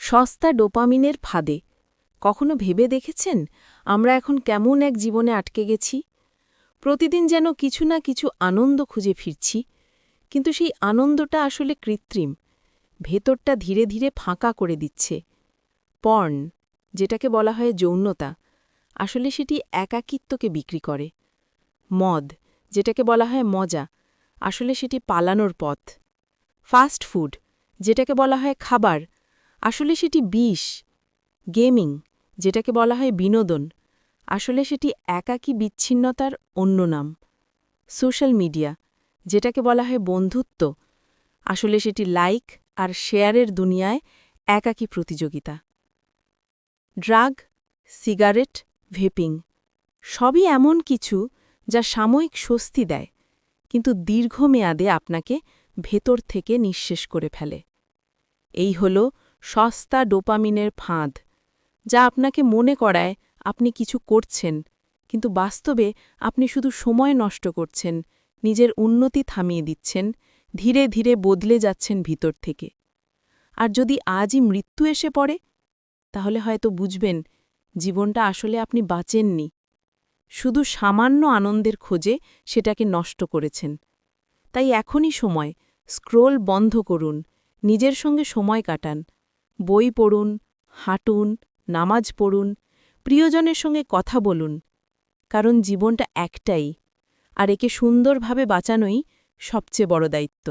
সস্তা ডোপামিনের ফাঁদে কখনো ভেবে দেখেছেন আমরা এখন কেমন এক জীবনে আটকে গেছি? প্রতিদিন যেন কিছু না কিছু আনন্দ খুঁজে ফিরছি, কিন্তু সেই আনন্দটা আসলে কৃত্রিম, ভেতরটা ধীরে ধীরে ফাঁকা করে দিচ্ছে। পর্ন, যেটাকে বলা হয় যৌনতা, আসলে সেটি একাকিত্বকে বিক্রি করে। মদ, যেটাকে বলা হয় মজা, আসলে সেটি পালানোর পথ। ফাস্ট ফুড, যেটাকে বলা হয় খাবার, আসলে সেটি বিষ। গেমিং, যেটাকে বলা হয় বিনোদন, আসলে সেটি একাকী বিচ্ছিন্নতার অন্য নাম। সোশ্যাল মিডিয়া, যেটাকে বলা হয় বন্ধুত্ব, আসলে সেটি লাইক আর শেয়ারের দুনিয়ায় একাকী প্রতিযোগিতা। ড্রাগ, সিগারেট, ভেপিং, সবই এমন কিছু যা সাময়িক স্বস্তি দেয়, কিন্তু দীর্ঘমেয়াদে আপনাকে ভেতর থেকে নিঃশেষ করে ফেলে। এই হল সস্তা ডোপামিনের ফাঁদ, যা আপনাকে মনে করায় আপনি কিছু করছেন, কিন্তু বাস্তবে আপনি শুধু সময় নষ্ট করছেন, নিজের উন্নতি থামিয়ে দিচ্ছেন, ধীরে ধীরে বদলে যাচ্ছেন ভিতর থেকে। আর যদি আজই মৃত্যু এসে পড়ে, তাহলে হয়তো বুঝবেন জীবনটা আসলে আপনি বাঁচেননি, শুধু সামান্য আনন্দের খোঁজে সেটাকে নষ্ট করেছেন। তাই এখনই সময়, স্ক্রোল বন্ধ করুন, নিজের সঙ্গে সময় কাটান, বই পড়ুন, হাঁটুন, নামাজ পড়ুন, প্রিয়জনের সঙ্গে কথা বলুন, কারণ জীবনটা একটাই, আর একে সুন্দরভাবে বাঁচানোই সবচেয়ে বড় দায়িত্ব।